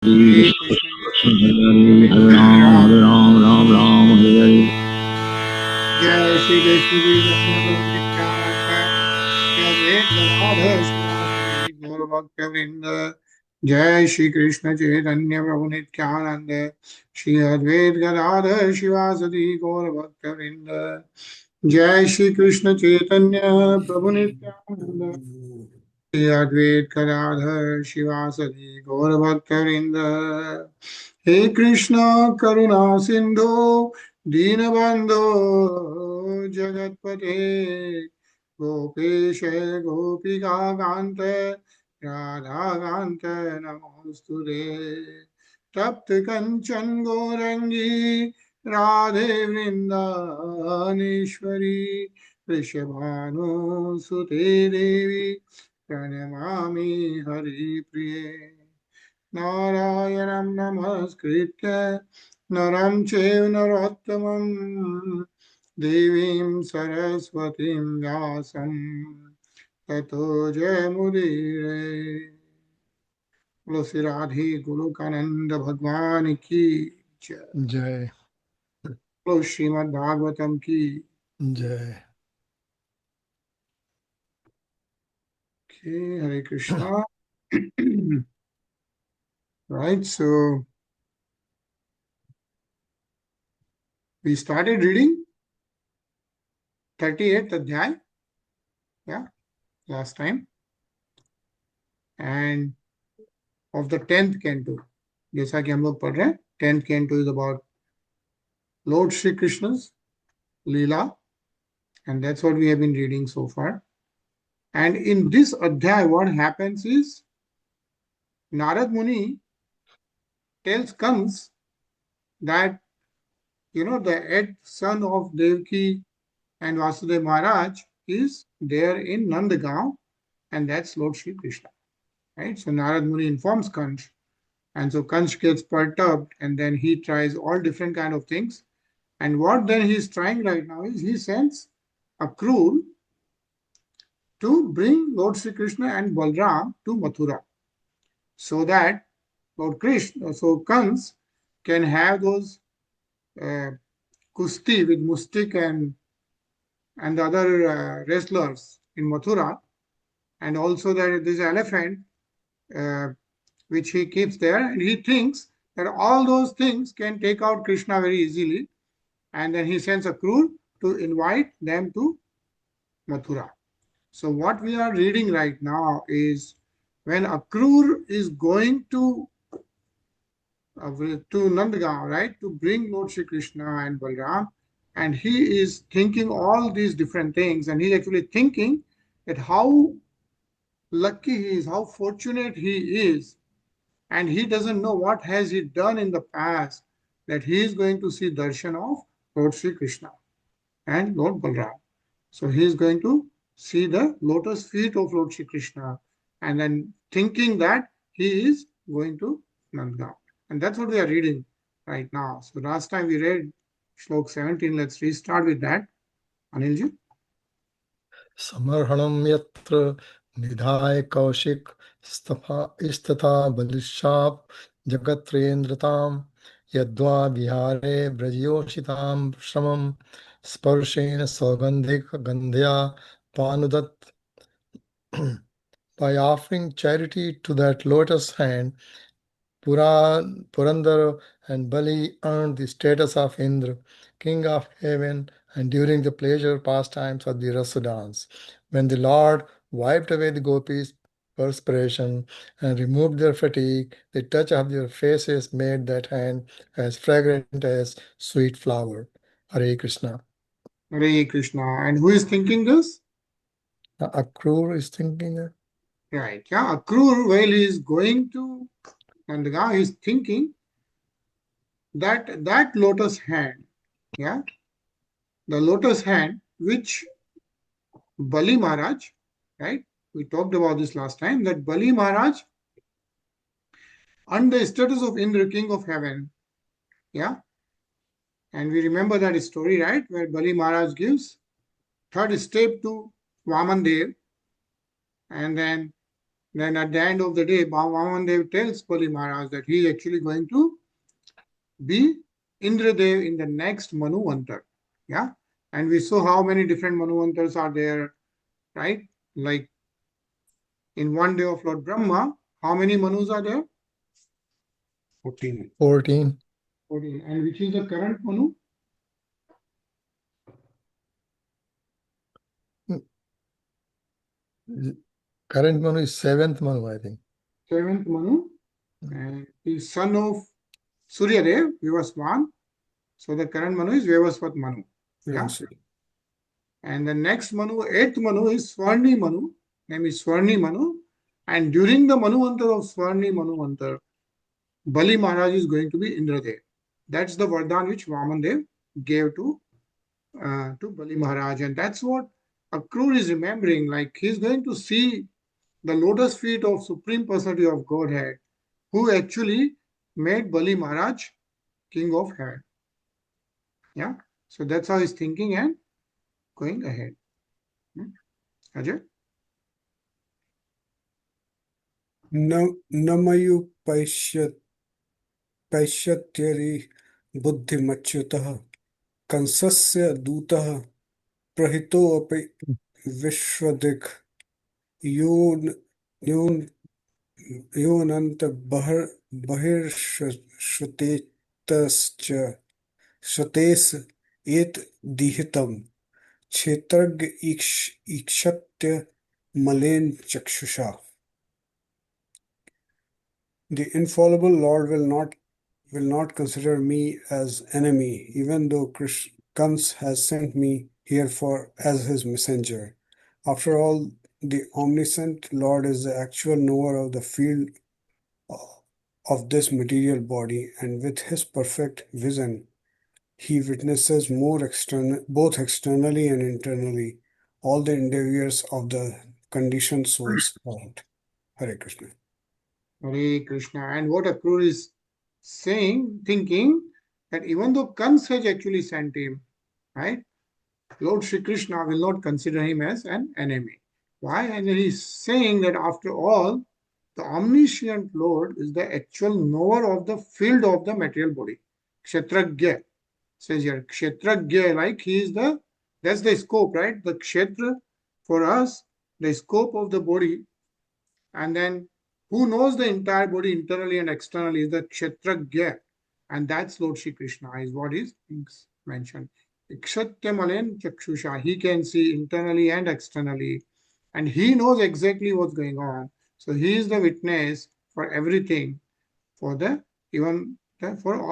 Hare Krishna Hare Ram, Hare Ram, Ram Ram, Hare Hare. Jai Shri Krishna Chaitanya Jai Shri Krishna Chaitanya Prabhu Nityananda Shri Advaita Gadadhar Shivasati Gaura Bhakta Vrinda Jai Shri Krishna Chaitanya Prabhu Nityananda Shri Advaita Gadadhar Shivasati Gaura Bhakta Vrinda He Krishna Karuna Sindhu Dinabandho Jagatpate Gopesha Gopika Kanta Radha Kanta Namosture Tapta Kanchan Gorangi Radhe Vrindavaneshwari Rishabhanu Sute Devi Pranamami Hari Priye Narayanam Namaskritya Naram Chev Narottamam Devim Saraswatim Vyasam Tato Jayamudire Bolo Shri Radhe Golokananda Bhagwan ki Jai. Jai. Bolo SrimadBhagavatam ki Jai. Okay, Hare Krishna. Right, so we started reading 38th Adhyay, yeah, last time, and of the 10th canto. जैसा कि हम लोग पढ़ रहे हैं, 10th canto is about Lord Shri Krishna's Leela, and that's what we have been reading so far. And in this Adhyay, what happens is Narad Muni tells Kans that, you know, the 8th son of Devaki and Vasudev Maharaj is there in Nandagaon, and that's Lord Shri Krishna. Right? So Narad Muni informs Kansh, and so Kansh gets perturbed, and then he tries all different kind of things. And what then he's trying right now is he sends Akrūr to bring Lord Shri Krishna and Balram to Mathura, so that Lord Krishna, so Kans can have those kusti with Mustik and the other wrestlers in Mathura, and also that this elephant which he keeps there, and he thinks that all those things can take out Krishna very easily, and then he sends Akrūr to invite them to Mathura. So what we are reading right now is when Akrūr is going to Nandagaon, right, to bring Lord Shri Krishna and Balram, and he is thinking all these different things, and he's actually thinking that how lucky he is, how fortunate he is, and he doesn't know what has he done in the past, that he is going to see darshan of Lord Shri Krishna and Lord Balram. So he is going to see the lotus feet of Lord Shri Krishna, and then thinking that he is going to Nandagaon. And that's what we are reading right now. So last time we read Shlok 17. Let's restart with that. Anilji. Samarhanam yatra nidhaya kaushik isthatha balishap jagatrendratam yadva vihare brajyoshitam shramam sparshena saugandhik gandhya panudat. By offering charity to that lotus hand, Purandara and Bali earned the status of Indra, king of heaven, and during the pleasure pastimes of the Rasa dance, when the Lord wiped away the gopis' perspiration and removed their fatigue, the touch of their faces made that hand as fragrant as sweet flower. Hare Krishna. Hare Krishna. And who is thinking this? Akrūr is thinking that. Right. Yeah. Akrūr, while he is going to Nandagaon, he is thinking that lotus hand, yeah, the lotus hand which Bali Maharaj, right? We talked about this last time, that Bali Maharaj, under the status of Indra, king of heaven, yeah, and we remember that story, right, where Bali Maharaj gives third step to Vaman Dev, and then then at the end of the day, Vamandev tells Bali Maharaj that he is actually going to be Indradev in the next Manuvantar. Yeah. And we saw how many different Manuvantars are there, right? Like in one day of Lord Brahma, how many Manus are there? 14. 14. 14. And which is the current Manu? Current Manu is 7th Manu, I think. 7th Manu. And he is son of Suryadev, Vivaswan. So the current Manu is Vivasvat Manu. Yeah. And the next Manu, 8th Manu is Swarni Manu. Name is Swarni Manu. And during the Manuvantar of Swarni Manuvantar, Bali Maharaj is going to be Indradev. That's the Vardhan which Vamandev gave to Bali Maharaj. And that's what Akrūr is remembering. Like he's going to see the lotus feet of Supreme Personality of Godhead, who actually made Bali Maharaj king of Hare. Yeah. So that's how he's thinking and going ahead. Ajay? Namayu Paishatyari Buddhimachyutah Kansasya Dutah Prahito api Vishwadik Yonanta Bahir Shrutetascha Shrates Et Dihitam Kshetrag Ikshatya Malen Chakshusha. The infallible Lord will not consider me as enemy, even though Kans has sent me here as his messenger. After all, the omniscient Lord is the actual knower of the field of this material body, and with his perfect vision, he witnesses both externally and internally all the endeavors of the conditioned soul's heart. Hare Krishna. Hare Krishna. And what Akrūr is saying, thinking that even though Kans has actually sent him, right, Lord Shri Krishna will not consider him as an enemy. Why? And he's saying that after all, the omniscient Lord is the actual knower of the field of the material body. Kshetragya says here, Kshetragya, like he is that's the scope, right? The Kshetra for us, the scope of the body, and then who knows the entire body internally and externally is the Kshetragya. And that's Lord Shri Krishna, is what is mentioned. Ikshatyamalen Chakshusha. He can see internally and externally. And he knows exactly what's going on. So he is the witness for everything, for all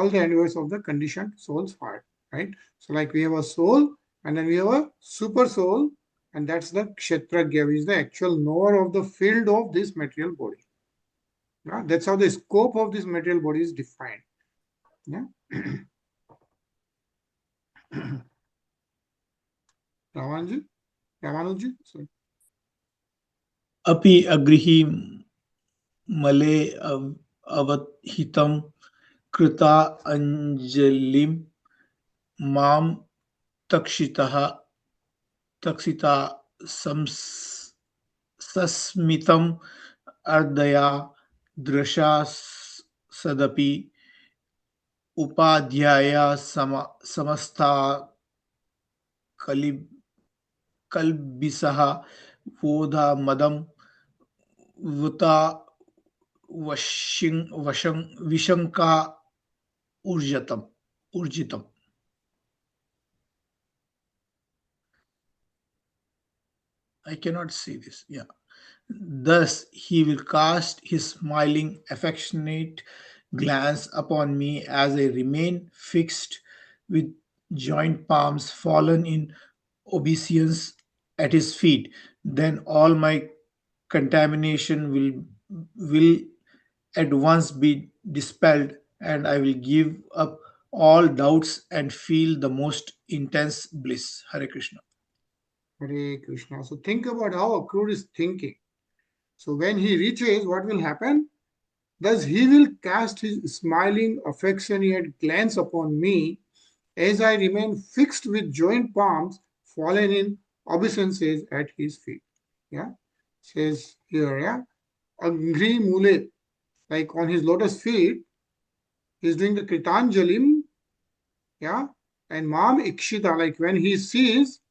the endeavors of the conditioned soul's heart. Right? So like we have a soul, and then we have a super soul, and that's the Kshetragya, which is the actual knower of the field of this material body. Yeah? That's how the scope of this material body is defined. Yeah. Ramanuji, sorry. Api agrihi male avadhitam krita anjalim mam takshita sasmitam ardaya drasha sadapi upadhyaya samasta kalbisaha vodha madam vuta vishanka urjitam. I cannot see this. Yeah. Thus he will cast his smiling, affectionate glance upon me as I remain fixed with joint palms fallen in obeisance at his feet. Then all my contamination will at once be dispelled, and I will give up all doubts and feel the most intense bliss. Hare Krishna. Hare Krishna. So think about how Akrūr is thinking. So when he reaches, what will happen? Thus he will cast his smiling, affectionate glance upon me as I remain fixed with joint palms fallen in obeisances at his feet. Yeah, says here, yeah. Angri Mule, like on his lotus feet, he's doing the Kritanjalim, yeah, and Mam Ikshita, like when he sees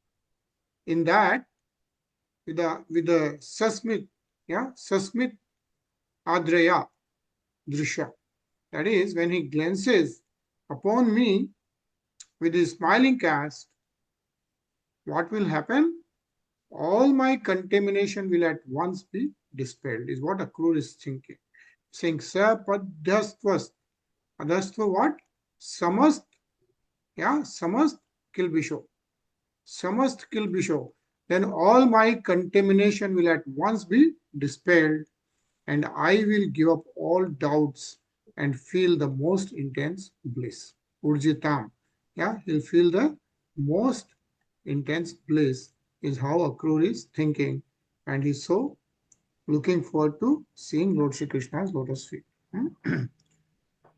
in that with the Sasmit, yeah, Sasmit Adreya Drishya. That is, when he glances upon me with his smiling cast, what will happen? All my contamination will at once be dispelled, is what Akrūra is thinking. Saying, Sapadhastvas. Adhastva what? Samast, yeah, Samast Kilbisho. Samast Kilbisho. Then all my contamination will at once be dispelled, and I will give up all doubts and feel the most intense bliss. Urjitam. Yeah, he'll feel the most intense bliss, is how Akrūra is thinking. And he's so looking forward to seeing Lord Shri Krishna's lotus feet.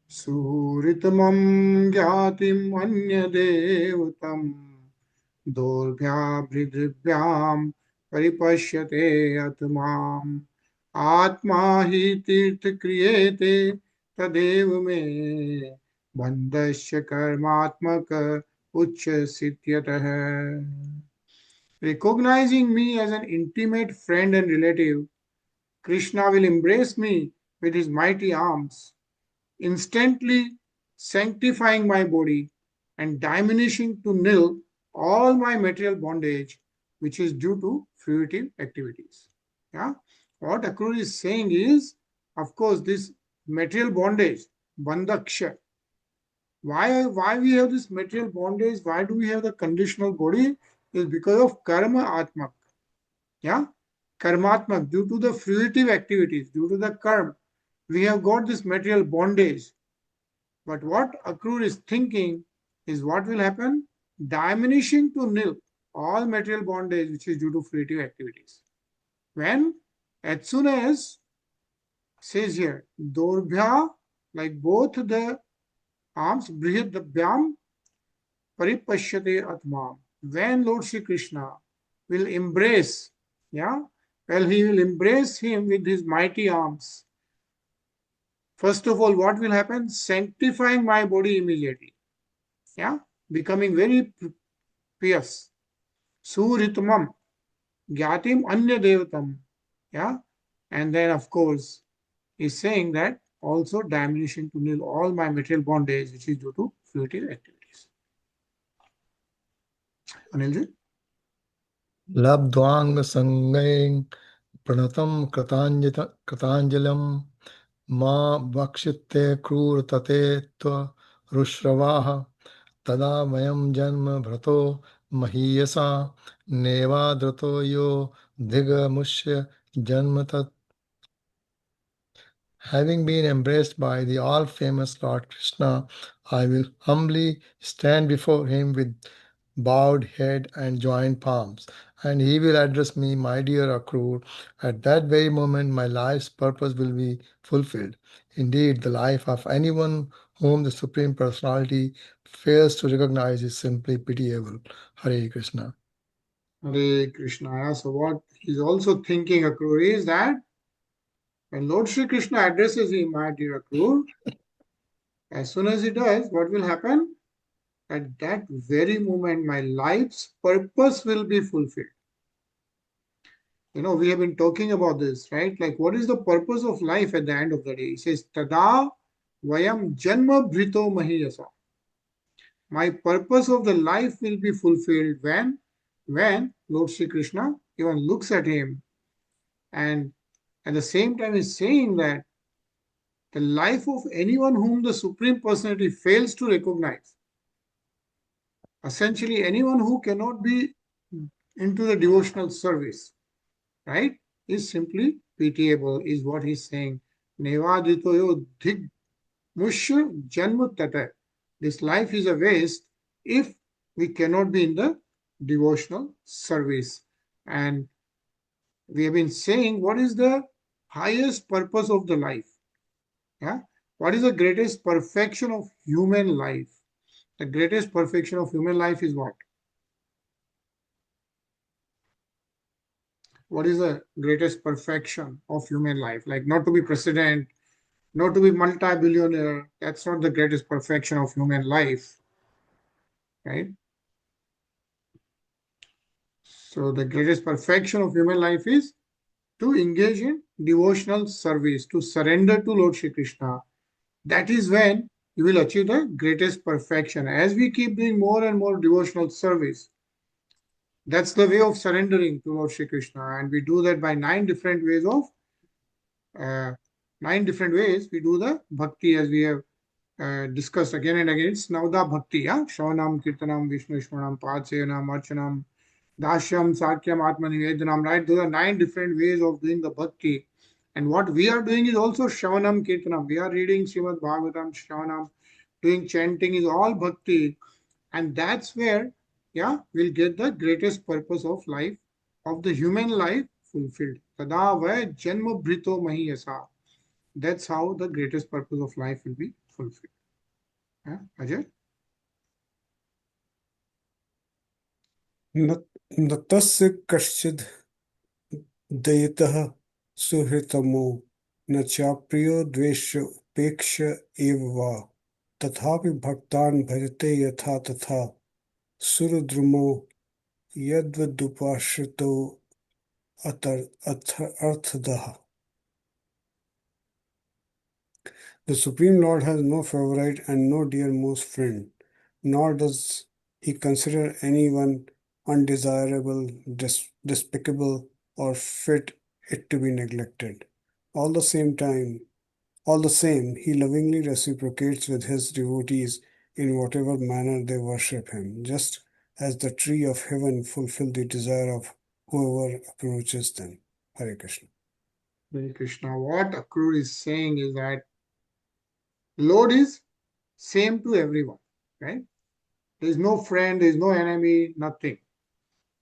Suritamam Gyatim Anyadevatam Dorbhyabhridrivyam Paripashyate Atmam Atma hi tirtha kriyete tadev me bandhasya karmatmaka uccha sityatah. Recognizing me as an intimate friend and relative, Krishna will embrace me with his mighty arms, instantly sanctifying my body and diminishing to nil all my material bondage, which is due to fruitive activities. Yeah? What Akrūra is saying is, of course, this material bondage, bandhaksha. Why we have this material bondage? Why do we have the conditional body? Is because of karma atmak. Yeah? Karmatmak, due to the fruitive activities, due to the karma, we have got this material bondage. But what Akrūra is thinking is what will happen? Diminishing to nil all material bondage which is due to fruitive activities. When, as soon as, says here, Dorbhya, like both the arms, Brihadabhyam, Paripashyate Atmam. When Lord Shri Krishna will embrace, yeah, well, he will embrace him with his mighty arms. First of all, what will happen? Sanctifying my body immediately. Yeah, becoming very pious. Suritamam, Gyatim Anya Devatam. Yeah, and then of course, he's saying that also diminishing to nil all my material bondage, which is due to fruitive activities. Anilji? Labdvang sangaing pranatam kratanjalam ma vakshite krūrtate tva rushravaha tada vayam janma bhrato mahiyasa nevadрато yo dhigamushya janmatat. Having been embraced by the all-famous Lord Krishna, I will humbly stand before him with bowed head and joined palms, and he will address me, my dear Akrūra. At that very moment, my life's purpose will be fulfilled. Indeed, the life of anyone whom the Supreme Personality fails to recognize is simply pitiable. Hare Krishna. Hare Krishna. So what he's also thinking, Akrūra, is that when Lord Shri Krishna addresses him, my dear Akrūra, as soon as he does, what will happen? At that very moment, my life's purpose will be fulfilled. You know, we have been talking about this, right? Like, what is the purpose of life at the end of the day? He says, Tada Vayam Janma Bhrito Mahiyasa. My purpose of the life will be fulfilled when Lord Shri Krishna even looks at him, and at the same time is saying that the life of anyone whom the Supreme Personality fails to recognize, essentially anyone who cannot be into the devotional service, right, is simply pitiable, is what he's saying. Nevaditoyo dhig mushya janmutata. This life is a waste if we cannot be in the devotional service. And we have been saying, what is the highest purpose of the life? Yeah, what is the greatest perfection of human life? The greatest perfection of human life is what? what is the greatest perfection of human life? Like not to be president, not to be multi-billionaire. That's not the greatest perfection of human life, right? So the greatest perfection of human life is to engage in devotional service, to surrender to Lord Shri Krishna. That is when you will achieve the greatest perfection. As we keep doing more and more devotional service, that's the way of surrendering to Lord Shri Krishna. And we do that by 9 different ways of, 9 different ways we do the bhakti, as we have discussed again and again. It's Navda Bhakti, yeah? Shravanam, Kirtanam, Vishnu Shmanam, Pachayanam, Archanam, Dashyam, Sakyam, Atmanivedanam, right? Those are 9 different ways of doing the bhakti. And what we are doing is also Shravanam, Kirtanam. We are reading Srimad Bhagavatam, Shravanam, doing chanting is all bhakti. And that's where, yeah, we'll get the greatest purpose of life, of the human life fulfilled. Tada va janma bhrito mahiyasa. That's how the greatest purpose of life will be fulfilled. Yeah, Ajay? न तस्य कश्चिद् दयितः सुहृतमो न चाप्रियो द्वेषोपेक्ष एव वा तथापि भक्तान् भजते यथा तथा सुरद्रुमो यद्वदुपाश्रितो अर्थदः. The Supreme Lord has no favorite and no dearmost friend, nor does he consider anyone undesirable, despicable, or fit it to be neglected. All the same, he lovingly reciprocates with his devotees in whatever manner they worship him, just as the tree of heaven fulfill the desire of whoever approaches them. Hare Krishna. Hare Krishna. What Akrūra is saying is that Lord is same to everyone, right? There is no friend, there is no enemy, nothing.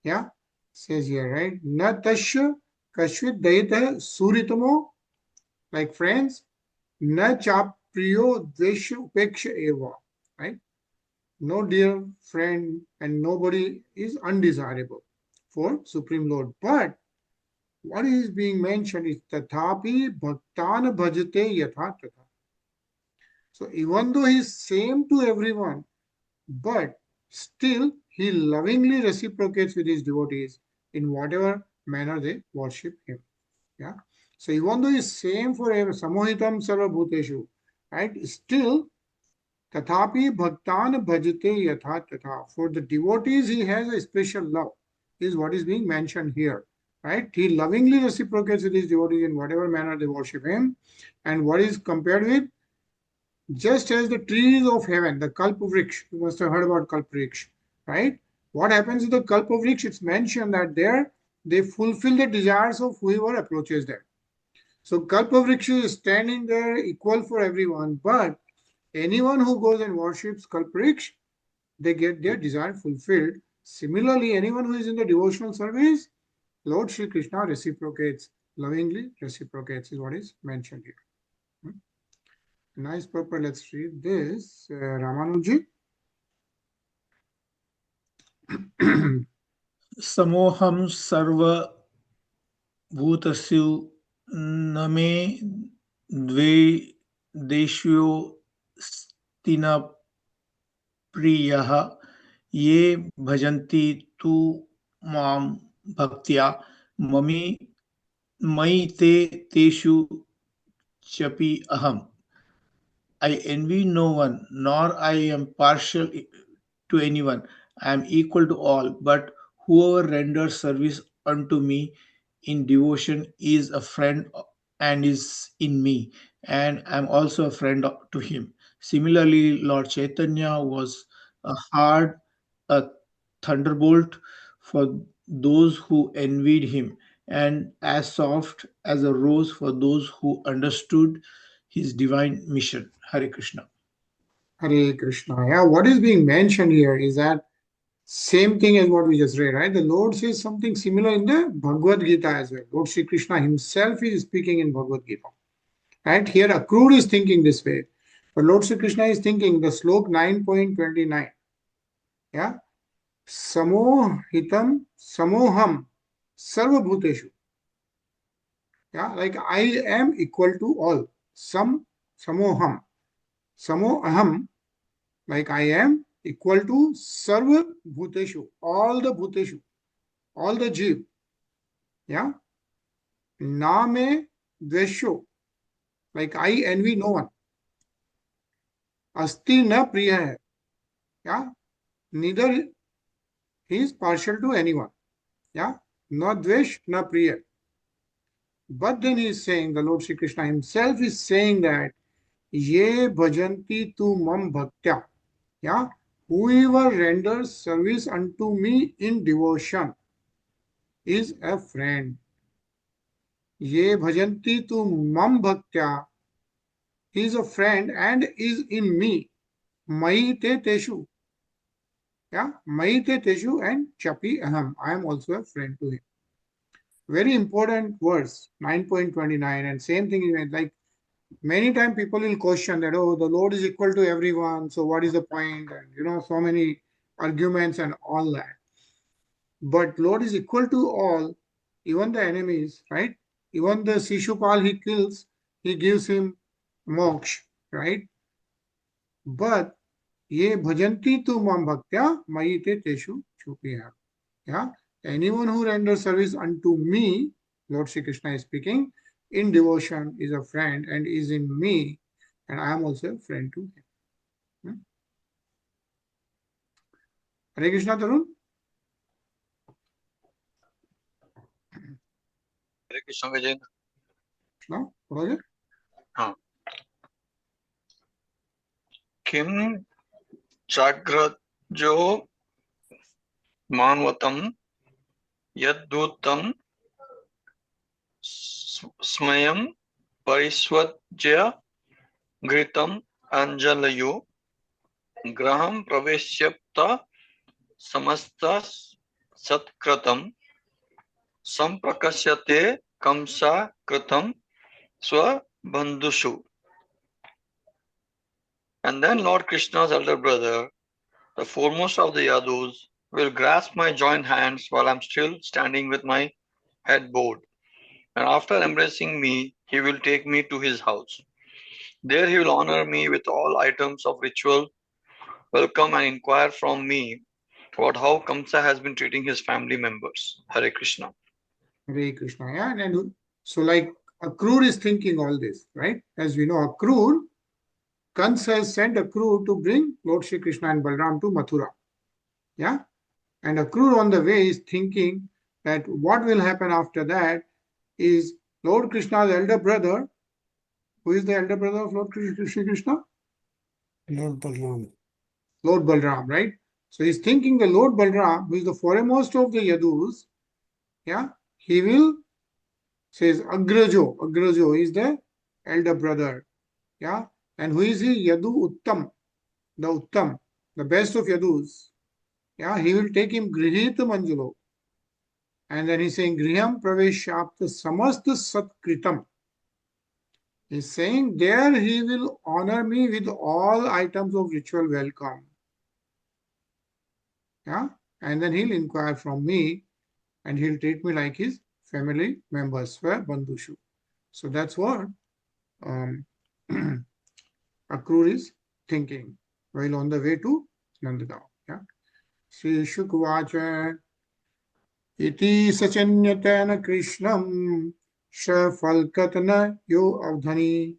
Yeah, says here, right? Na tasya kashvit dayita suritamo, like friends. Na chapriyo dvesha upeksha eva, right? No dear friend and nobody is undesirable for Supreme Lord. But what is being mentioned is tathapi bhaktana bhajate yatha tatha. So even though he is same to everyone, but still he lovingly reciprocates with his devotees in whatever manner they worship him. Yeah. So even though he is same for everyone, samohitam sarva bhuteshu, right? Still, tathapi bhaktan bhajate yatha tatha. For the devotees, he has a special love, is what is being mentioned here. Right? He lovingly reciprocates with his devotees in whatever manner they worship him. And what is compared with? Just as the trees of heaven, the Kalpavriksha, you must have heard about Kalpavriksha, right? What happens to the Kalpavriksha? It's mentioned that there they fulfill the desires of whoever approaches them. So Kalpavriksha is standing there equal for everyone, but anyone who goes and worships Kalpavriksha, they get their desire fulfilled. Similarly, anyone who is in the devotional service, Lord Shri Krishna reciprocates, lovingly reciprocates, is what is mentioned here. Nice purpose. Let's read this. Ramanuji. Samoham sarva bhutasyu name dve deshyo stina priyaha ye bhajanti tu mam bhaktya mami mai te teshu chapi aham. I envy no one, nor I am partial to anyone. I am equal to all, but whoever renders service unto me in devotion is a friend and is in me, and I am also a friend to him. Similarly, Lord Chaitanya was a thunderbolt for those who envied him, and as soft as a rose for those who understood his divine mission. Hare Krishna. Hare Krishna. Yeah, what is being mentioned here is that same thing as what we just read, right? The Lord says something similar in the Bhagavad Gita as well. Lord Shri Krishna himself is speaking in Bhagavad Gita. Right? Here Akrūra is thinking this way. But Lord Shri Krishna is thinking the slok 9.29. Yeah. Samohitam samoham sarva bhuteshu. Yeah, like I am equal to all. Samoham. Samoaham, like I am equal to sarva bhuteshu, all the bhuteshu, all the jeev. Yeah. Name dvesho, like I envy no one. Asti na priya hai. Yeah. Neither he is partial to anyone. Yeah. Na dvesh, na priya. But then he is saying, the Lord Sri Krishna himself is saying that ye bhajanti tu mam bhaktya. Yeah. Whoever renders service unto me in devotion is a friend. Ye bhajanti tu mam bhaktya. He is a friend and is in me. Maite teshu. Yeah. Maite teshu and chapi aham. I am also a friend to him. Very important verse, 9.29. And same thing is like many times people will question that, oh, the Lord is equal to everyone. So what is the point? And so many arguments and all that. But Lord is equal to all, even the enemies, right? Even the Shishupal he kills, he gives him moksha, right? But ye bhajanti tu mam bhaktya mayite teshu chupiya. Yeah. Anyone who renders service unto me, Lord Sri Krishna is speaking, in devotion is a friend and is in me, and I am also a friend to him. Hare Krishna, Tarun. Hare Krishna Gajen. No? What was it? Kim Chagrajo Manvatam Yadutam Smayam Pariswajya Gritam Anjalayo Graham Praveshyapta Samasta Satkratam Samprakashyate Kamsa Kratam Swa Bandhushu. And then Lord Krishna's elder brother, the foremost of the Yadus, will grasp my joint hands while I'm still standing with my head bowed. And after embracing me, he will take me to his house. There he will honor me with all items of ritual, welcome and inquire from me about how Kamsa has been treating his family members. Hare Krishna. Hare Krishna. Yeah. And so like Akrūr is thinking all this, right? As we know, Akrūr, Kansa has sent Akrūr to bring Lord Sri Krishna and Balram to Mathura. Yeah. And Akrūr on the way is thinking that what will happen after that is Lord Krishna's elder brother. Who is the elder brother of Lord Sri Krishna? Lord Balram. Lord Balram, right? So he's thinking the Lord Balram, who is the foremost of the Yadus, yeah, he will, says Agrajo is the elder brother, yeah. And who is he? Yadu Uttam, the best of Yadus. Yeah, he will take him Grihita Manjulo. And then he's saying Griham Praveshapta Samasta Satkritam. He's saying there he will honor me with all items of ritual welcome. Yeah, and then he'll inquire from me and he'll treat me like his family members, Bandhushu. So that's what Akrūr is thinking while on the way to Nandagaon. Yeah. Sri Shukvacha iti sachanyatana Krishnam Shafalkatana yo avdhani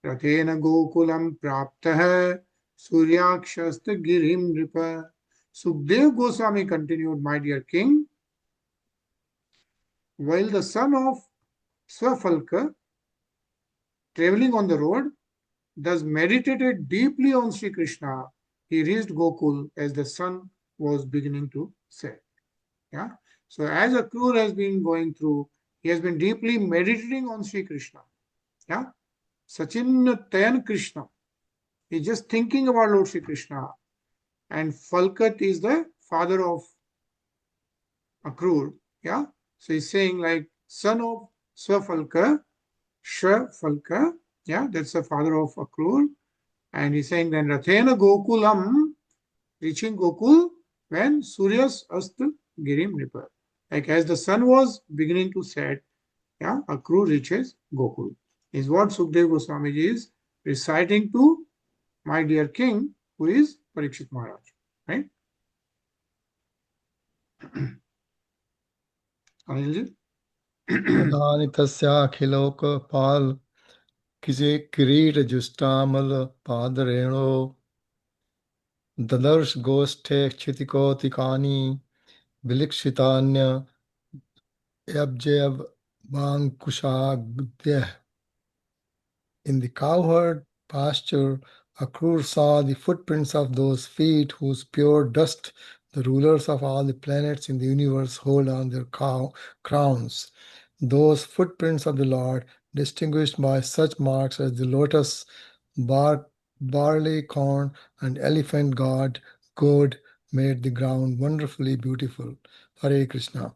Rathena Gokulam Praptaha Suryakshasta Girim Ripa. Sukdev Goswami continued, my dear king, while the son of Swafalka, traveling on the road, thus meditated deeply on Sri Krishna, he reached Gokul as the sun was beginning to set. Yeah. So as Akrūr has been going through, he has been deeply meditating on Sri Krishna. Yeah. Sachinatayan Krishna. He's just thinking about Lord Sri Krishna. And Falkat is the father of Akrūr. Yeah. So he's saying like son of Swafalka, Shafalka. Yeah, that's the father of Akrūr. And he's saying then Rathena Gokulam, reaching Gokul when Suryas Ast Girim Nipa. Like as the sun was beginning to set, Yeah, Akrūr reaches Gokul. Is what Sukdev Goswami is reciting to my dear king, who is Parikshit Maharaj. Right? Anilji? Pradhani tasya khilokapal kise kirit justamal padareno dadarsh goshthe kshitikotikani vilikshitanya yabjayab vankushagdhyah. In the cowherd pasture, Akrūr saw the footprints of those feet whose pure dust the rulers of all the planets in the universe hold on their crowns. Those footprints of the Lord, distinguished by such marks as the lotus, barley corn, and elephant goad, made the ground wonderfully beautiful. Hare Krishna.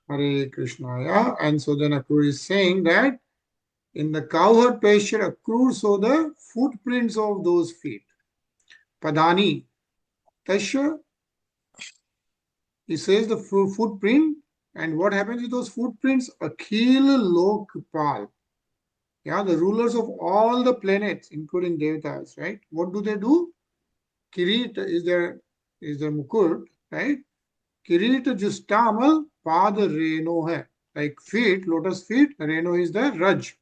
Hare Krishna. Yeah. And so then Akrūr is saying that in the cowherd pasture, Akrūr saw the footprints of those feet. Padani. Tasya, he says the footprint, and what happens with those footprints? Akhil Lokpal. Yeah, the rulers of all the planets, including Devatas, right? What do? Kirit is their Mukur, right? Kirit Justamal Pad Reno hai. Like feet, lotus feet, Reno is the Raj,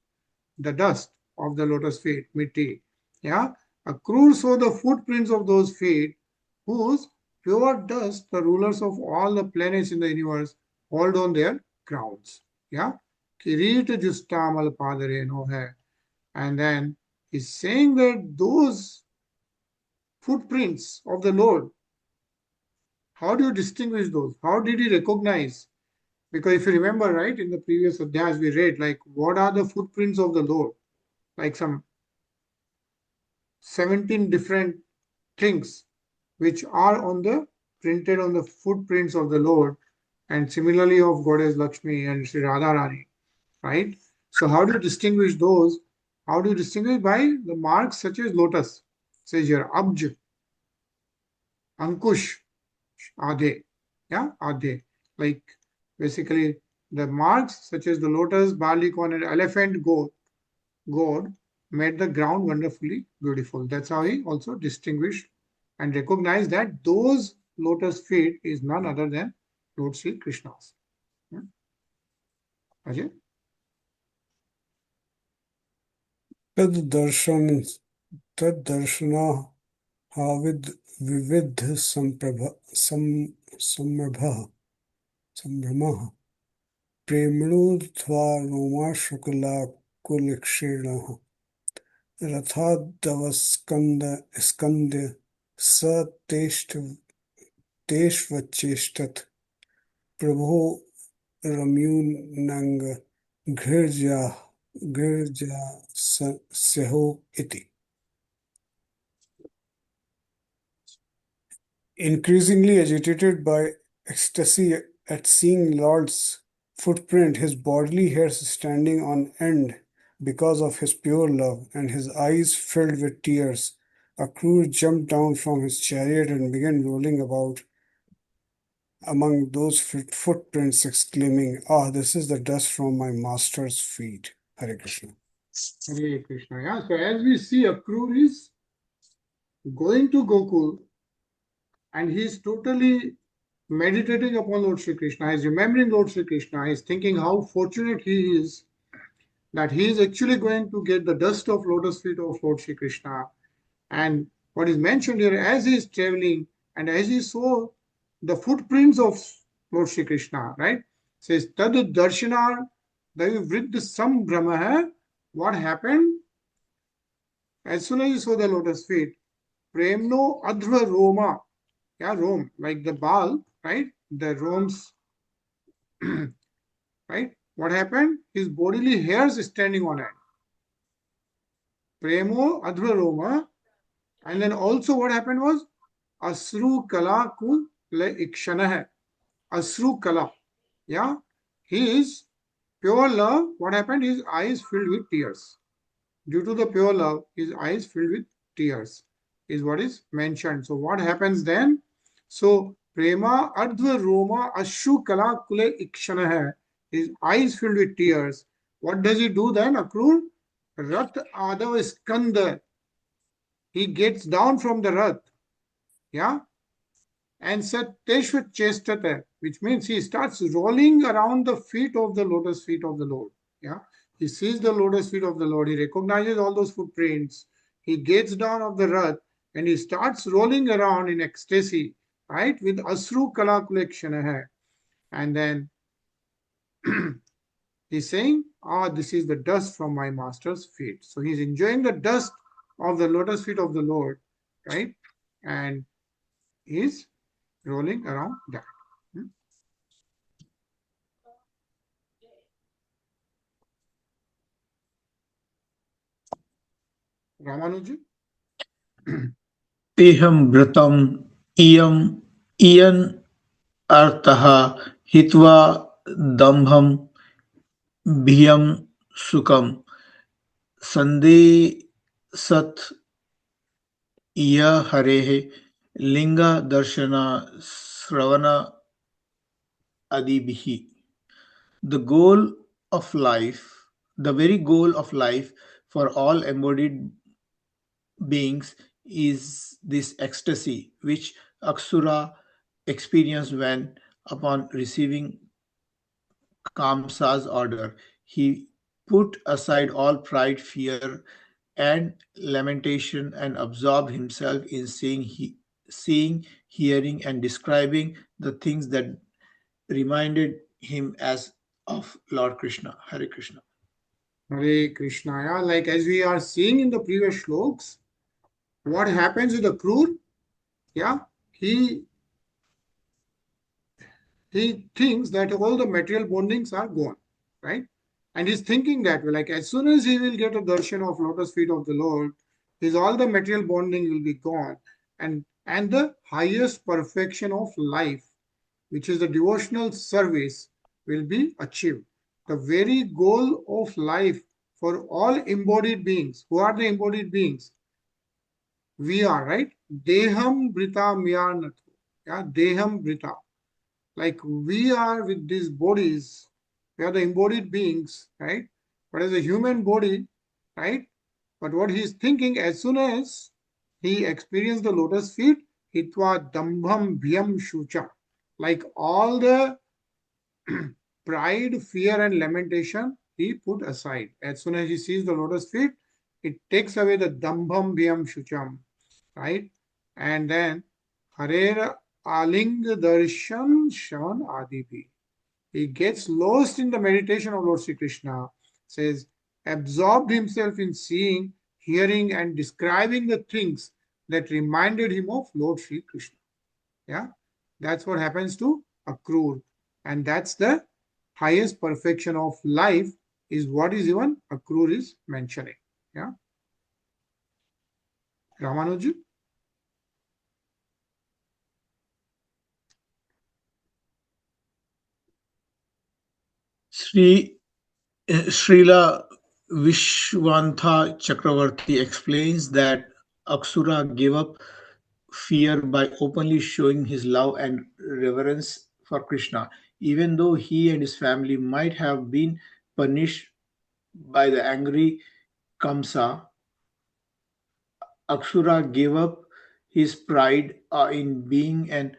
the dust of the lotus feet, Mitti. Yeah. Akrūr saw the footprints of those feet, whose pure dust the rulers of all the planets in the universe hold on their crowns. Yeah. Kirit Justamal Padareno hai. And then he's saying that those footprints of the Lord, how do you distinguish those? How did he recognize? Because if you remember, right, in the previous adhyas we read, like, what are the footprints of the Lord? Like some 17 different things which are printed on the footprints of the Lord, and similarly of Goddess Lakshmi and Sri Radharani, right? So how do you distinguish those? How do you distinguish? By the marks such as lotus, says here, Abj, Ankush, Adhe, yeah, Adhe, like basically the marks such as the lotus, barley corn, and elephant goad made the ground wonderfully beautiful. That's how he also distinguished and recognized that those lotus feet is none other than Lord Sri Krishna's. Yeah. Ajay? Tad darshana havid vividh sambrabha premnudhva roma shukla kulikshirah rathadavaskandya sa teshvacheshtat prabhu ramyunang ghirja seho iti. Increasingly agitated by ecstasy at seeing Lord's footprint, his bodily hairs standing on end because of his pure love, and his eyes filled with tears, Akrūr jumped down from his chariot and began rolling about among those footprints, exclaiming, "Ah, this is the dust from my master's feet." Hare Krishna. Hare Krishna. Yeah. So as we see, Akrūr is going to Gokul, and he is totally meditating upon Lord Sri Krishna. He is remembering Lord Sri Krishna. He is thinking how fortunate he is that he is actually going to get the dust of lotus feet of Lord Sri Krishna. And what is mentioned here, as he is traveling and as he saw the footprints of Lord Sri Krishna, right? Says, Tad darshanar vṛindāvana sambramaha. What happened? As soon as he saw the lotus feet, premno adhva roma. Yeah, Rome, like the ball, right? The Rome's, right? What happened? His bodily hairs standing on it. Premo adhva roma. And then also what happened was Asru Kala Kul Le Ikshana. Asru Kala. Yeah. His pure love, what happened? His eyes filled with tears. Due to the pure love, his eyes filled with tears is what is mentioned. So what happens then? So Prema Ardhva Roma Ashu Kala Kule Ikshana. his eyes filled with tears. What does he do then, Akrūr? Rath Adav Skanda. He gets down from the Rath. Yeah. And Satteshvat Chestata, which means he starts rolling around the feet of the lotus feet of the Lord. Yeah. He sees the lotus feet of the Lord. He recognizes all those footprints. He gets down of the Rath and he starts rolling around in ecstasy, right? With Asru Kala Kulekshana. And then he's saying, this is the dust from my master's feet. So he's enjoying the dust of the lotus feet of the Lord, right? And he's rolling around that. Ramanuji? Teham Vratam Iyam Iyan Artaha Hitva Dambham Bhiyam Sukam Sande Sat Iya Harehe Linga Darshana Sravana Adibihi. The goal of life, the very goal of life for all embodied beings is this ecstasy which Aksura experienced when, upon receiving Kamsa's order, he put aside all pride, fear, and lamentation and absorbed himself in seeing, hearing, and describing the things that reminded him as of Lord Krishna. Hare Krishna. Hare Krishna. Yeah, like as we are seeing in the previous shloks, what happens with the Akrūr? Yeah, he thinks that all the material bondings are gone, right? And he's thinking that way, like as soon as he will get a darshan of lotus feet of the Lord, his all the material bonding will be gone, and the highest perfection of life, which is the devotional service, will be achieved. The very goal of life for all embodied beings. Who are the embodied beings? We are, right? Deham Brita Myanatu. Yeah, Deham Brita. Like we are with these bodies, we are the embodied beings, right? But as a human body, right? But what he is thinking, as soon as he experienced the lotus feet, hitva dambham bhyam shucha. Like all the pride, fear, and lamentation, he put aside. As soon as he sees the lotus feet, it takes away the dambham bhyam shucham, right? And then Hare Aling Darshan Shavan Adipi. He gets lost in the meditation of Lord Sri Krishna, says, absorbed himself in seeing, hearing, and describing the things that reminded him of Lord Sri Krishna. Yeah, that's what happens to Akrūr. And that's the highest perfection of life, is what is even Akrūr is mentioning. Yeah. Ramanuji? Srila Vishwantha Chakravarti explains that Aksura gave up fear by openly showing his love and reverence for Krishna, even though he and his family might have been punished by the angry Kamsa. Aksura gave up his pride in being an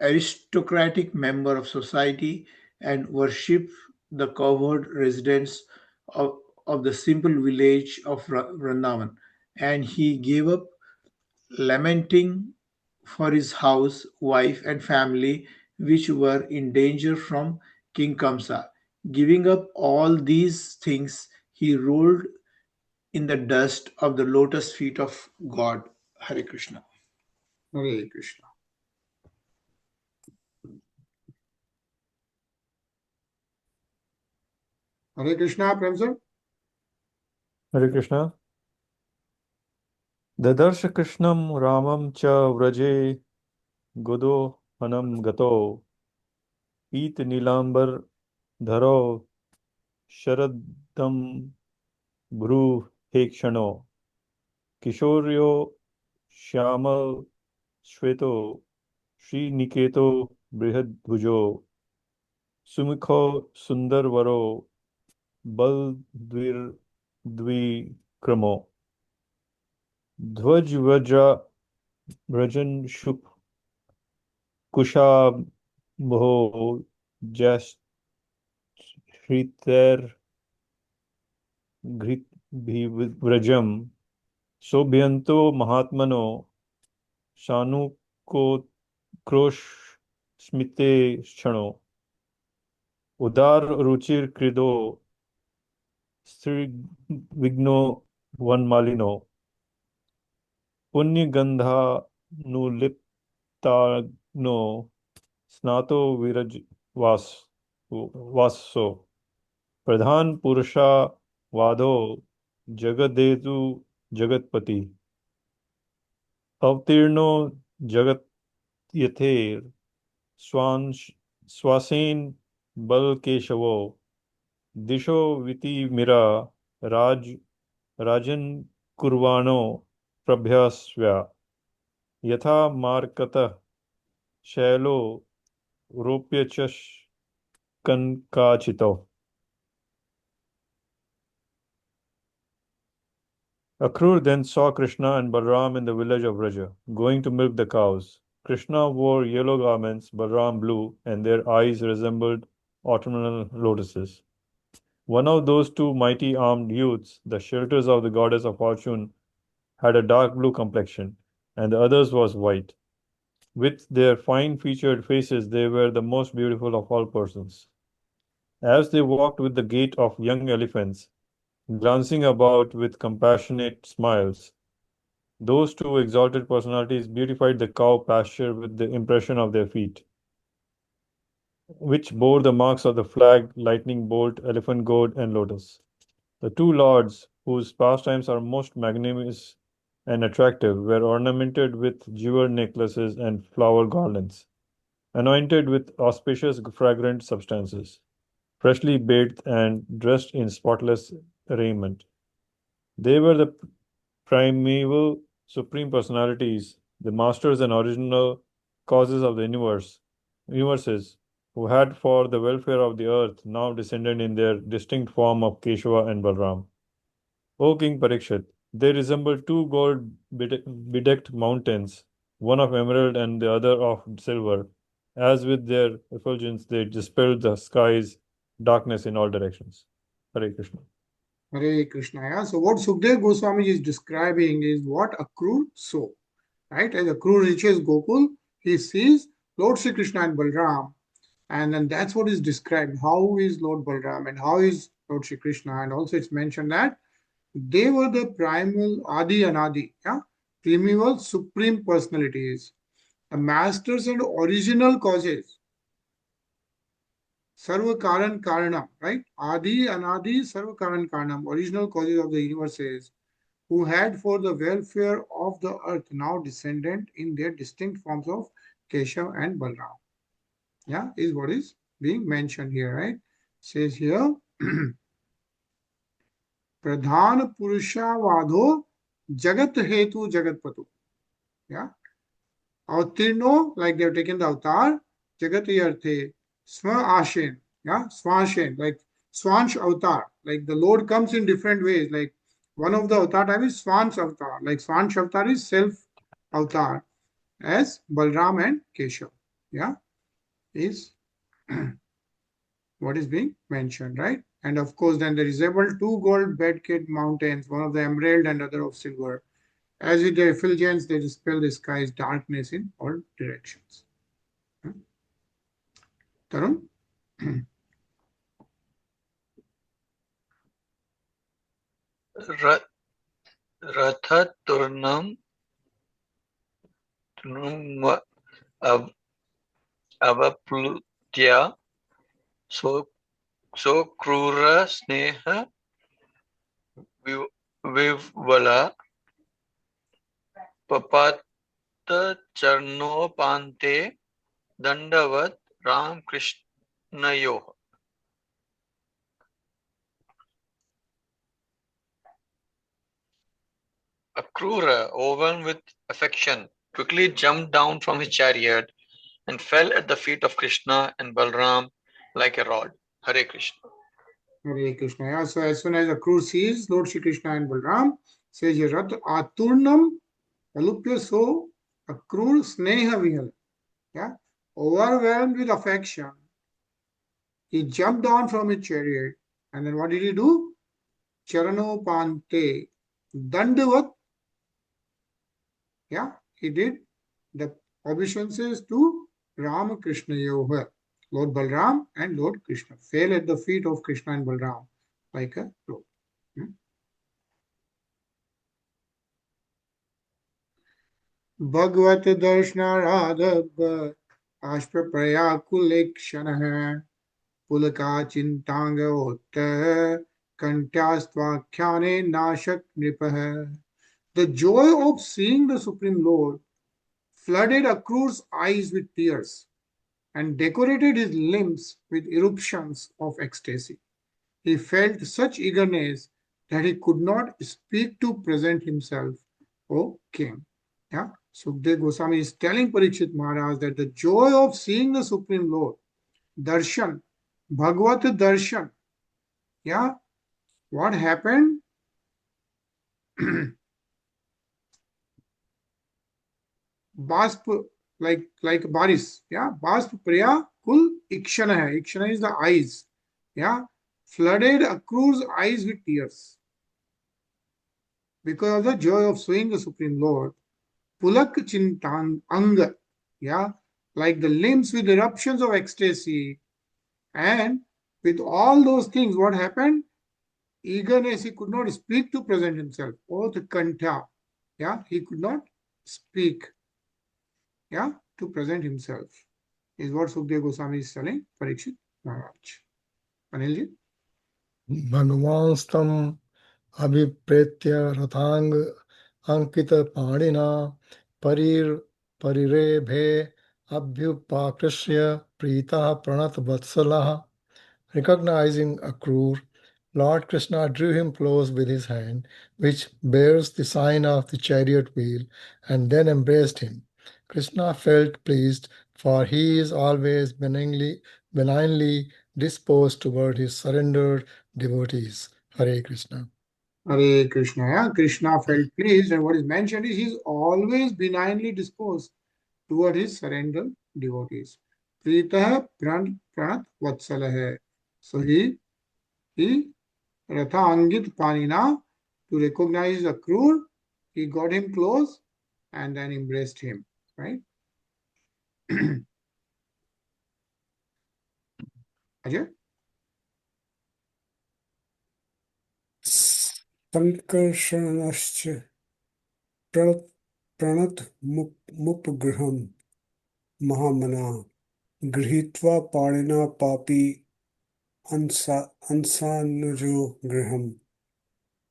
aristocratic member of society and worshipped the cowherd residents of the simple village of Vṛndāvana. And he gave up lamenting for his house, wife, and family, which were in danger from King Kamsa. Giving up all these things, he rolled in the dust of the lotus feet of God. Hare Krishna. Hare Krishna. Hare Krishna, Prem sir. Hare Krishna. Dadarsh Krishnam Ramam cha vraje Godo hanam gato Eet Nilambar dharo Sharadam Bhru Hekshano Kishoryo Shyamal Shveto Sri Niketo Brihadbhujo Sumikho Sundarvaro Baldvir Dvikramo Dhvaj Vajra Vrajan Shuk Kushabho Jas Shriter Grit Vrajam Sobhyanto Mahatmano Shanu Ko Krosh Smite Shano Udar Ruchir Krido Sri Vigno Vanmalino Punya Gandha Nuliptano Snato Viraj Vaso Pradhan Purusha Vado Jagadetu Jagatpati Avtirno Jagat Yather Swasen Bal Keshavo Disho Viti Mira Rajan Kurvano Prabhyasvya Yatha Markata Shailo Ropyachash Kankachito. Akrūr then saw Krishna and Balram in the village of Vraja, going to milk the cows. Krishna wore yellow garments, Balram blue, and their eyes resembled autumnal lotuses. One of those two mighty armed youths, the shelters of the goddess of fortune, had a dark blue complexion, and the other's was white. With their fine-featured faces, they were the most beautiful of all persons. As they walked with the gait of young elephants, glancing about with compassionate smiles, those two exalted personalities beautified the cow pasture with the impression of their feet, which bore the marks of the flag, lightning bolt, elephant goad, and lotus. The two lords, whose pastimes are most magnanimous and attractive, were ornamented with jewel necklaces and flower garlands, anointed with auspicious fragrant substances, freshly bathed and dressed in spotless raiment. They were the primeval supreme personalities, the masters and original causes of the universes, who had for the welfare of the earth now descended in their distinct form of Keshava and Balram. O King Parikshit, they resemble two gold bedecked mountains, one of emerald and the other of silver. As with their effulgence, they dispelled the sky's darkness in all directions. Hare Krishna. Hare Krishna. Yeah. So what Sukdev Goswami is describing is what Akrūr saw. Right? As Akrūr reaches Gokul, he sees Lord Sri Krishna and Balram. And then that's what is described. How is Lord Balram and how is Lord Sri Krishna? And also it's mentioned that they were the primal Adi Anadi, yeah? Primeval supreme personalities, the masters and original causes. Sarva Karan Karanam, right? Adi Anadi Sarva Karan Karanam, original causes of the universes, who had for the welfare of the earth now descendant in their distinct forms of Keshav and Balram. Yeah, is what is being mentioned here, right? Says here, Pradhan Purusha Vadho Jagat Hetu Jagatpatu. Yeah. Avtirno, like they have taken the avatar, Jagati Arthe, Swa Ashen. Yeah, Swashen, like Swansh avatar. Like the Lord comes in different ways. Like one of the avatar type is Swansh avatar. Like Swansh avatar is self avatar, as Balram and Keshav. Yeah, is what is being mentioned, right? And of course, then there is able two gold bedkid mountains, one of the emerald and other of silver. As with their effulgence, they dispel the sky's darkness in all directions. Tarun? Ratha Turnam Avaplutya So Krura Sneha Vivvala Papata Charnopante Dandavat Ram Krishnayo. Akrūra, overwhelmed with affection, quickly jumped down from his chariot and fell at the feet of Krishna and Balram like a rod. Hare Krishna. Hare Krishna. Yeah. So as soon as Akrūr sees Lord Shri Krishna and Balram, says Yarat Aturnam Alupya so Akrūr Sneha Vihal. Yeah. Overwhelmed with affection, he jumped down from his chariot, and then what did he do? Charano Pante Dandavat. Yeah, he did the obeisances to Ramakrishna Yoga. Lord Balram and Lord Krishna fell at the feet of Krishna and Balram like a robe. Bhagavat Darshana Radha Ashpa Praya Kulekshana Pulaka Chintanga Otta Kantyastvakhyane Nashak Nripaha. The joy of seeing the Supreme Lord flooded Akrūr's eyes with tears and decorated his limbs with eruptions of ecstasy. He felt such eagerness that he could not speak to present himself, O king. Yeah? Sukdev Goswami is telling Parikshit Maharaj that the joy of seeing the Supreme Lord, darshan, Bhagavat darshan, yeah, what happened? Basp, like baris, yeah, Basp Priya Kul Ikshana hai. Ikshana is the eyes, yeah, flooded Akrūr's eyes with tears because of the joy of seeing the Supreme Lord. Pulak Chintang Anga, yeah, like the limbs with eruptions of ecstasy, and with all those things, what happened? Eagerness, he could not speak to present himself. Oh, the Kantha, yeah, he could not speak, yeah, to present himself, is what Sukdev Goswami is telling Parikshit Maharaj. Anilji? Bhagavanstam abhipretya rathang ankita panina parirebhe abhyupakrisya prita pranat vatsalah. Recognizing Akrūr, Lord Krishna drew him close with his hand, which bears the sign of the chariot wheel, and then embraced him. Krishna felt pleased, for he is always benignly disposed toward his surrendered devotees. Hare Krishna. Hare Krishna. Yeah? Krishna felt pleased, and what is mentioned is he is always benignly disposed toward his surrendered devotees. Prita Pranat Vatsalah. So he Ratha Angit Panina, to recognize Akrūr, he got him close and then embraced him, right? Ajay? Sankarshanascha pranat mupgraham mahamana grihitva parina papi ansanujo graham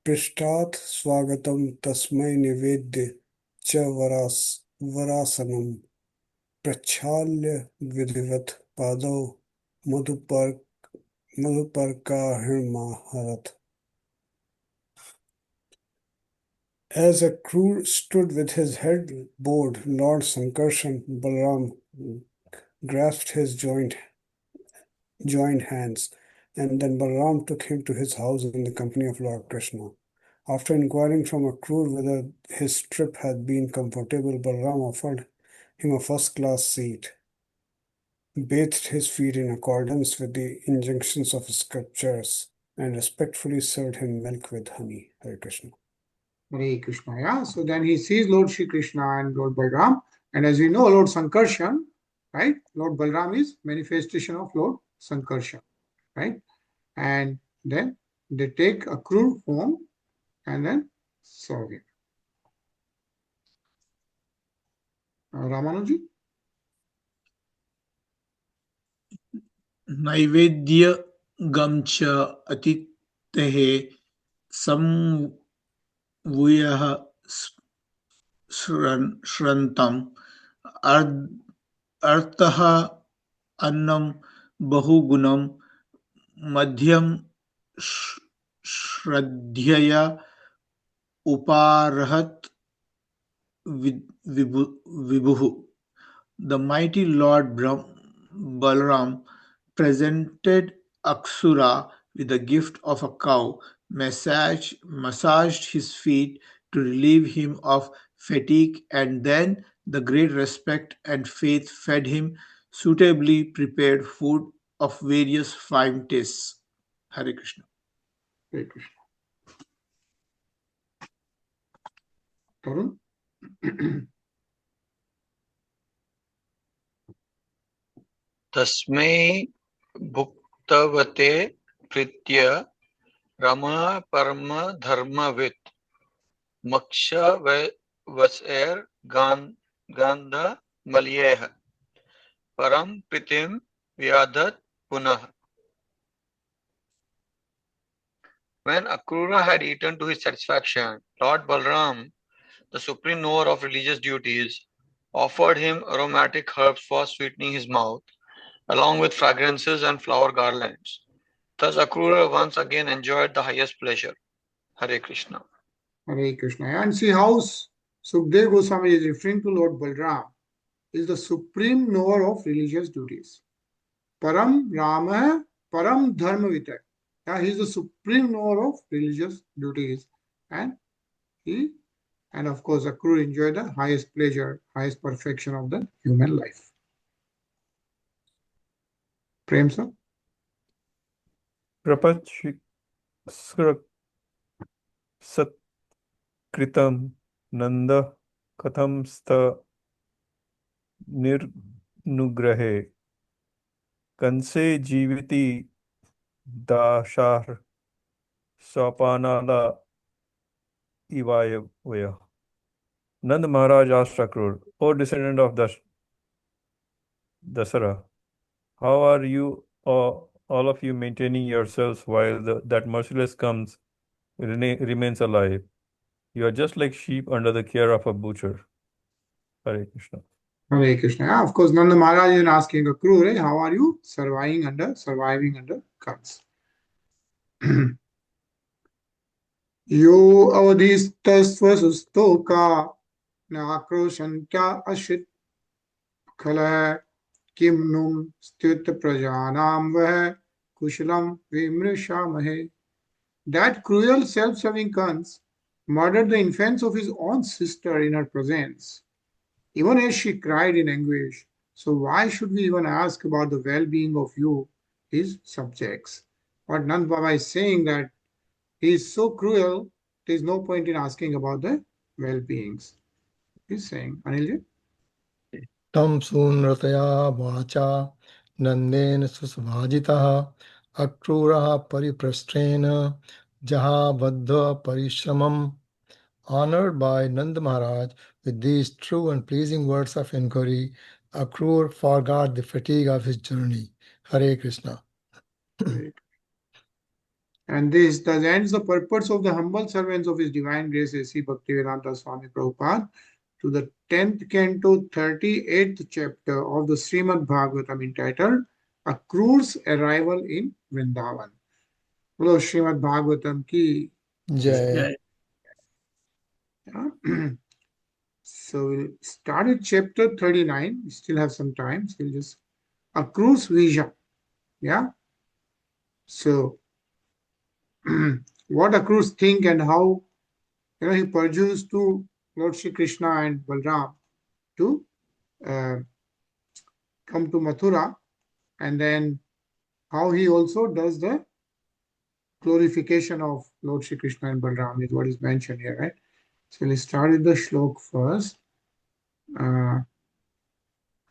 prishtat swagatam tasmai nivedya cha varasanam prachalya vidhivat pado madhuparkahirmaharat. As Akrūr stood with his head bowed, Lord Sankarshan Balram grasped his joined hands, and then Balram took him to his house in the company of Lord Krishna. After inquiring from Akrūr whether his trip had been comfortable, Balram offered him a first-class seat, bathed his feet in accordance with the injunctions of scriptures, and respectfully served him milk with honey. Hare Krishna. Hare Krishna. Yeah. So then he sees Lord Shri Krishna and Lord Balram. And as we know, Lord Sankarshan, right? Lord Balram is manifestation of Lord Sankarshan, right? And then they take Akrūr home and then serve him. Ramanuji? Naivedya gamcha atitehe samvuyah shrantam artaha annam bahugunam madhyam shraddhyaya uparahat vibhuhu. The mighty Lord Balaram presented Aksura with the gift of a cow, massaged his feet to relieve him of fatigue, and then the great respect and faith fed him suitably prepared food of various fine tastes. Hare Krishna. Hare Krishna. Tarun? Tasmai bhuktavate pritya rama parma dharmavit maksha vaser gandha malyeh param pritim vyadat punah. When Akrūra had eaten to his satisfaction, Lord Balram, the supreme knower of religious duties, offered him aromatic herbs for sweetening his mouth, along with fragrances and flower garlands. Thus Akrūra once again enjoyed the highest pleasure. Hare Krishna. Hare Krishna. And see how Sukdev Goswami is referring to Lord Balram is the supreme knower of religious duties. Param Rama, Param Dharmavita. Yeah, he is the supreme knower of religious duties. And of course, Akrūra enjoyed the highest pleasure, highest perfection of the human life. Prem sir? Prapachik Satkritam Nanda Kathamsta Nirnugrahe Kanse Jiviti Dashar Sopanala Ivaya. Nand Maharaj asked Akrūra, O descendant of Dasara, how are you all of you maintaining yourselves while that merciless comes remains alive? You are just like sheep under the care of a butcher. Hare Krishna. Hare Krishna. Yeah, of course, Nanda Maharaj is asking Akrūra, how are you surviving under curse? Yo avadhistasva sustoka nakroshankya ashit khala kim num sthit prajanam vah kushalam vimrishamahe. That cruel self-serving Kans murdered the infants of his own sister in her presence, even as she cried in anguish. So why should we even ask about the well-being of you, his subjects? What Nand Baba is saying that he is so cruel, there is no point in asking about the well-beings. He's saying, Anilji? Tam sunrataya vacha nanden susvajitaha akrūraha pariprastrena jaha baddha parishramam. Honored by Nanda Maharaj with these true and pleasing words of inquiry, Akrūra forgot the fatigue of his journey. Hare Krishna. And this thus ends the purpose of the humble servants of His Divine Grace A.C. Bhaktivedanta Swami Prabhupada to the 10th canto, 38th chapter of the Srimad Bhagavatam entitled Akrūra's Arrival in Vṛndāvana. Hello, Srimad Bhagavatam ki Jai. Yeah. So we'll start at chapter 39. We still have some time. So we'll just Akrūra's vision. Yeah. So what Akrūra think and how he pursues to Lord Shri Krishna and Balram to come to Mathura, and then how he also does the glorification of Lord Shri Krishna and Balram is what is mentioned here, right? So let's start with the shlok first.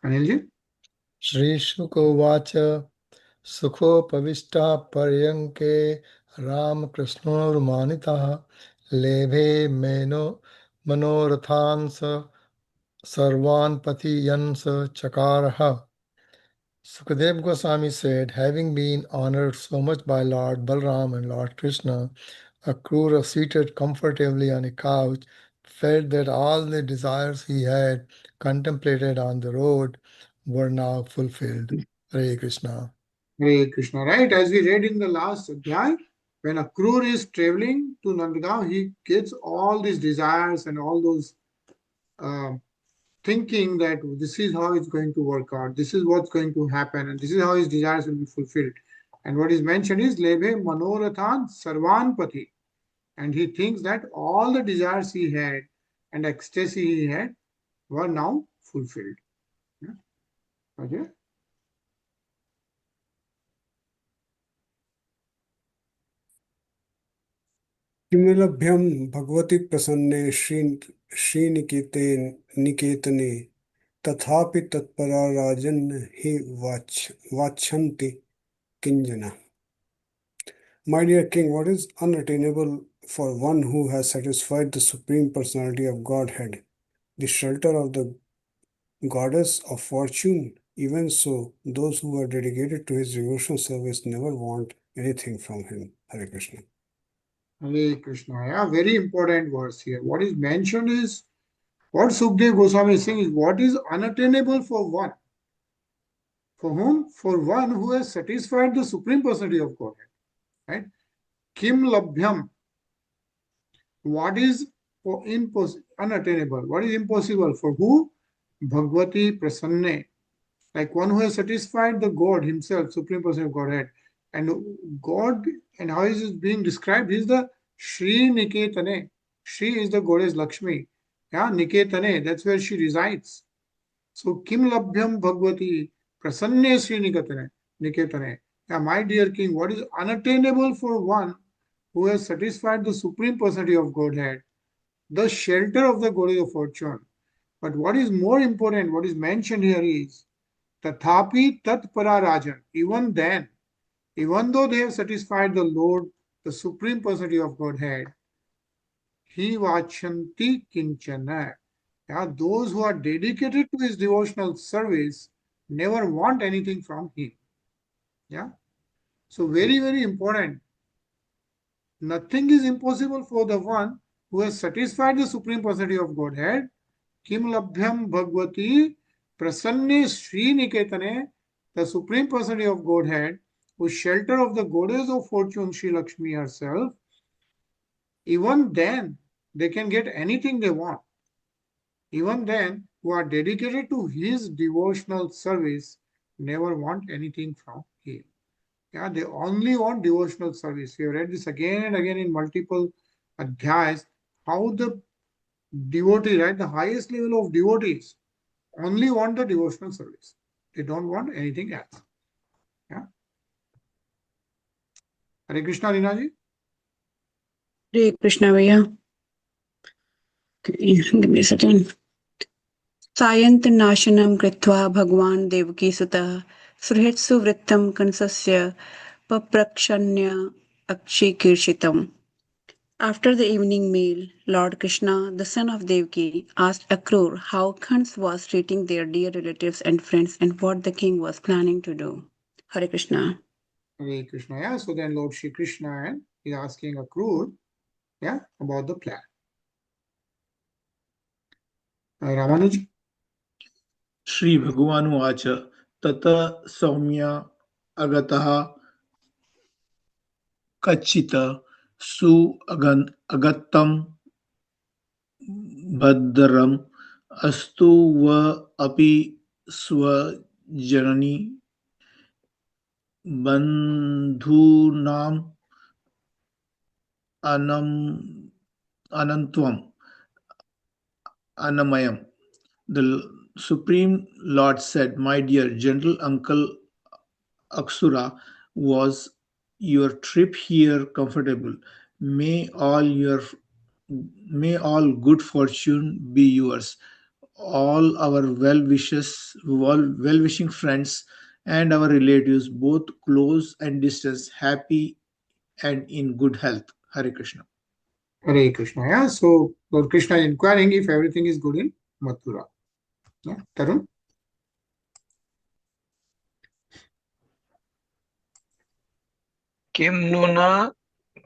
Anilji? Shri Shuko Vacha Sukho Pavishta Paryanke Ram Krishnor Manitaha Lebhe Manorathansa Sarvan Patiyansa Chakaraha. Sukadev Goswami said, having been honored so much by Lord Balram and Lord Krishna, Akrūra, seated comfortably on a couch, felt that all the desires he had contemplated on the road were now fulfilled. Hare Krishna. Hare Krishna, right? As we read in the last adhyay, when Akrūra is traveling to Nandagaon, he gets all these desires and all those thinking that this is how it's going to work out, this is what's going to happen, and this is how his desires will be fulfilled. And what is mentioned is Lebhe Manorathan Sarvan Pati. And he thinks that all the desires he had and ecstasy he had were now fulfilled. Yeah. Okay. Kimalabhyam Bhagavati Prasanne Shri Niketane Tathapi Tatpara Rajan Hi Vachanti Kinjana. My dear King, what is unattainable for one who has satisfied the Supreme Personality of Godhead, the shelter of the Goddess of Fortune? Even so, those who are dedicated to his devotional service never want anything from him. Hare Krishna. Hare Krishna. Yeah, very important verse here. What is mentioned is, what Sukdev Goswami is saying is, what is unattainable for one? For whom? For one who has satisfied the Supreme Personality of Godhead. Right? Kim Labhyam. What is unattainable? What is impossible? For who? Bhagavati Prasanne. Like one who has satisfied the God himself, Supreme Personality of Godhead. And God, and how is it being described? He is the Sri Niketane. Sri is the goddess Lakshmi. Yeah, Niketane, that's where she resides. So, Kim Labhyam Bhagavati Prasanne Sri Niketane. Yeah, my dear King, what is unattainable for one who has satisfied the Supreme Personality of Godhead, the shelter of the goddess of fortune? But what is more important, what is mentioned here is Tathapi Tatpara Rajan. Even then, even though they have satisfied the Lord, the Supreme Personality of Godhead, Hi Vachanti Kinchana. Yeah, those who are dedicated to his devotional service never want anything from him. Yeah. So very, very important. Nothing is impossible for the one who has satisfied the Supreme Personality of Godhead. Kim Labhyam Bhagavati Prasanne Sri Niketane, the Supreme Personality of Godhead, who shelter of the goddess of fortune, Sri Lakshmi herself. Even then, they can get anything they want. Even then, who are dedicated to his devotional service, never want anything from him. Yeah, they only want devotional service. We have read this again and again in multiple adhyas, how the devotee, right, the highest level of devotees only want the devotional service. They don't want anything else. Yeah. Hare Krishna, Rinaji. Hare Krishna, Vaya. Give me a second. Sayant Nashanam Kritva Bhagwan Devaki Sutta Srihetsu Vrittam Kansasya Paprakshanya Akshikirshitam. After the evening meal, Lord Krishna, the son of Devaki, asked Akrūr how Kans was treating their dear relatives and friends and what the king was planning to do. Hare Krishna. Hare Krishna. Yeah. So then Lord Shri Krishna is asking Akrūr, yeah, about the plan. Ramanuji. Shri Bhagavanu Acha Tata Saumya Agataha Kachita Su Agattam Bhadram Astu Va Api Swa Janani Bandhunam Anantvam Anamayam. The Supreme Lord said, my dear General Uncle Aksura, was your trip here comfortable? May all good fortune be yours. All our well-wishing friends and our relatives, both close and distant, happy and in good health. Hare Krishna. Hare Krishna. Yeah. So Lord Krishna is inquiring if everything is good in Mathura. Yeah. Tarun. Kim nuna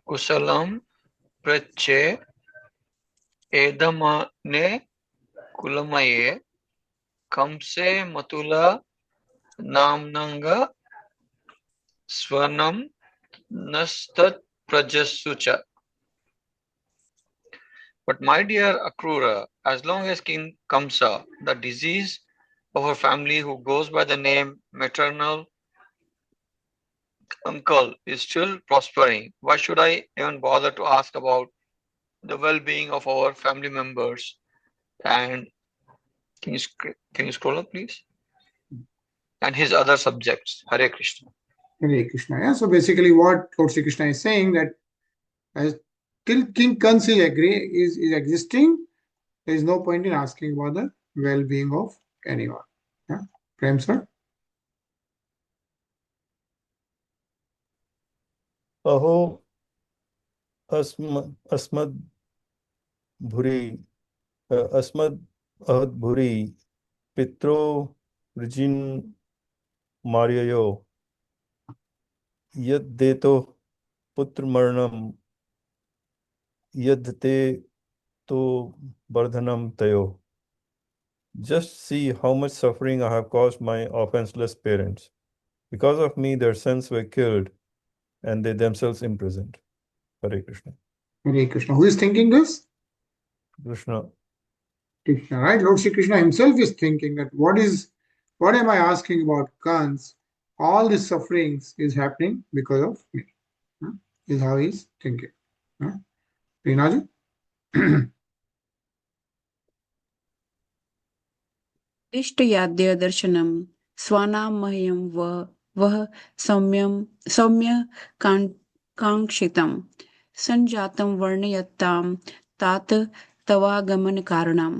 kusalam prache edamane kulamaye kamse matula namnanga swanam nastat prajasucha. But my dear Akrūra, as long as King Kamsa, the disease of a family who goes by the name maternal uncle, is still prospering, why should I even bother to ask about the well-being of our family members? And can you scroll up, please? And his other subjects. Hare Krishna. Hare Krishna. Yeah. So basically, what Lord Sri Krishna is saying that till King Kans is existing, there is no point in asking about the well-being of anyone. Yeah. Prem sir. Aho asmad bhuri asmad ahad bhuri pitro rijin maryayo yad deto putra marnam yad te to bardhanam tayo. Just see how much suffering I have caused my offenseless parents. Because of me, their sons were killed and they themselves imprisoned. Hare Krishna. Hare Krishna. Who is thinking this? Krishna. Krishna, right? Lord Sri Krishna himself is thinking that what am I asking about Kans? All these sufferings is happening because of me. Is how he's thinking. Rinaji? इष्टयाद्य दर्शनम स्वानामह्यम वह सौम्य कांक्षितम संजातम वर्णयताम तात तवागमन कारणम.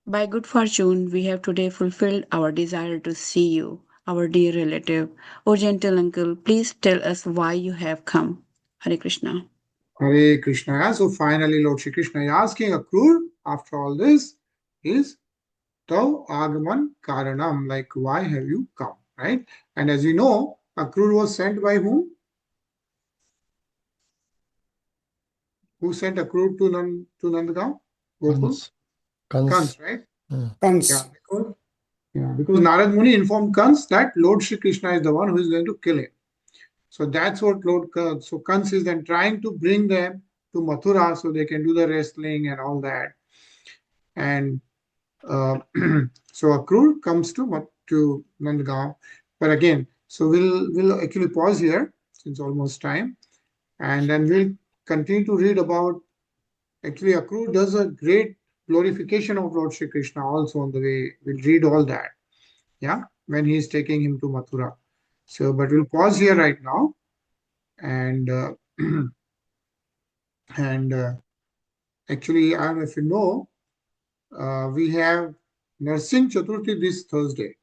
By good fortune, we have today fulfilled our desire to see you, our dear relative. O gentle uncle, please tell us why you have come. Hare Krishna. Hare Krishna. So finally, Lord Sri Krishna is asking Akrūra, after all this, is Tav Agaman Karanam, like why have you come, right? And as we know, Akrūra was sent by whom? Who sent Akrūra to Nandagaon? Gokul? Kans, right? Kans. Because Narad Muni informed Kans that Lord Sri Krishna is the one who is going to kill him. So that's what so Kans is then trying to bring them to Mathura so they can do the wrestling and all that. And so Akrūra comes to Nandagaon. But again, so we'll actually pause here since almost time, and then we'll continue to read about. Actually, Akrūra does a great glorification of Lord Sri Krishna also on the way. We'll read all that, yeah, when he's taking him to Mathura. So, but we'll pause here right now, and actually, I don't know if you know, we have Narsingh Chaturthi this Thursday.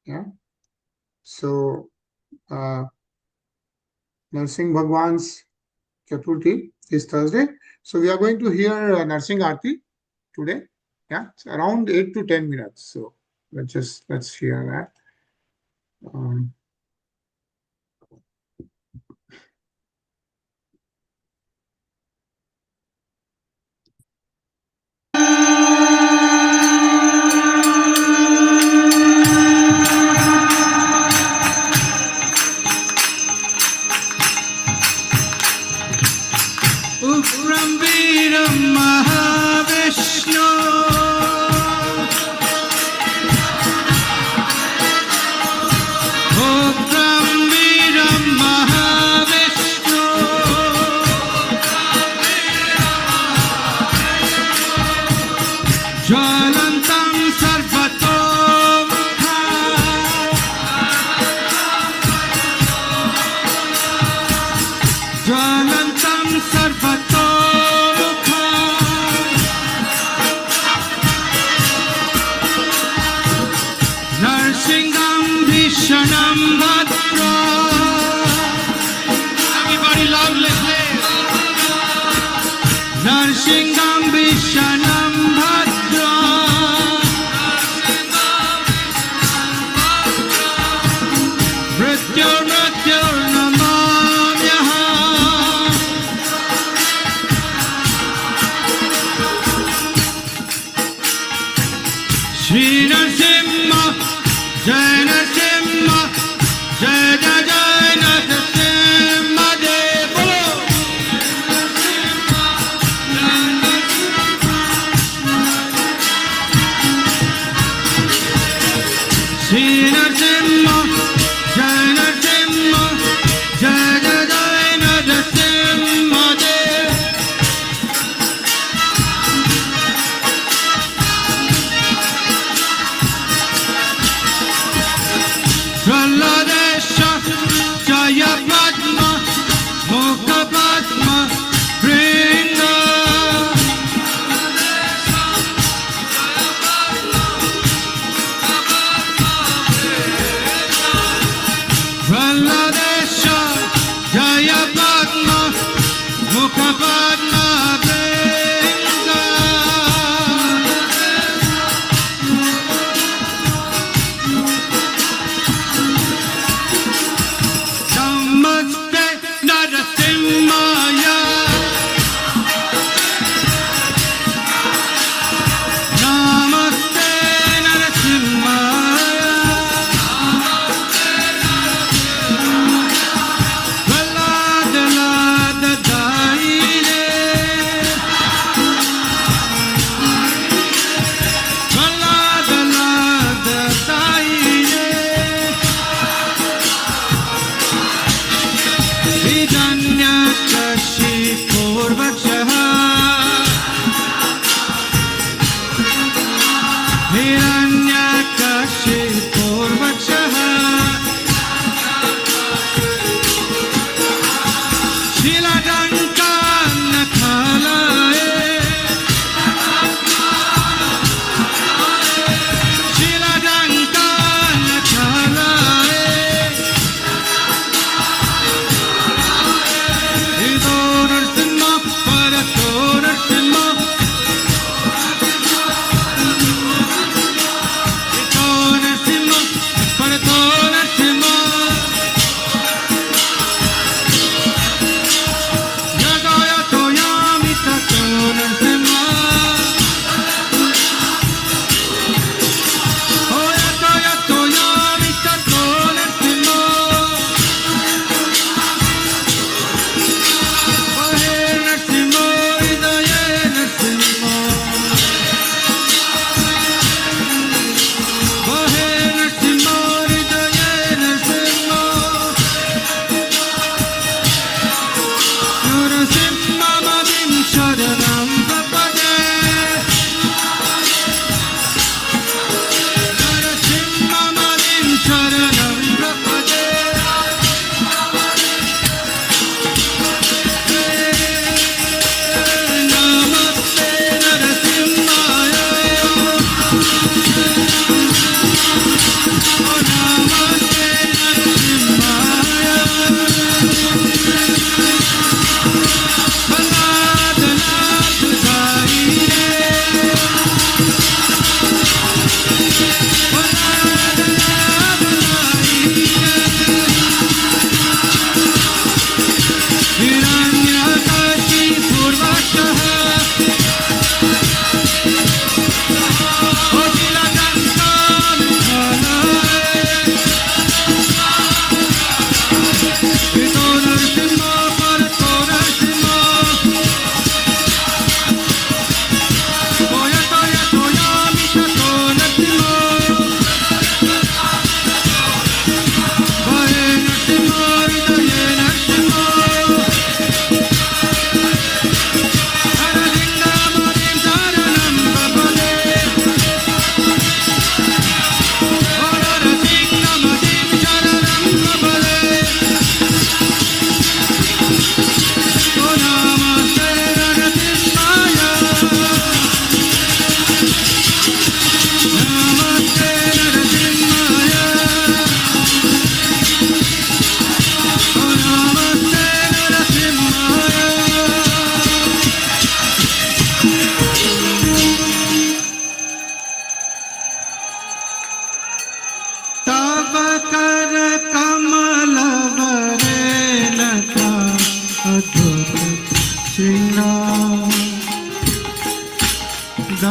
Yeah. So, Narsingh Bhagwan's Chaturthi is Thursday. So we are going to hear Narsingh Aarti today. Yeah, it's around 8 to 10 minutes. So let's hear that.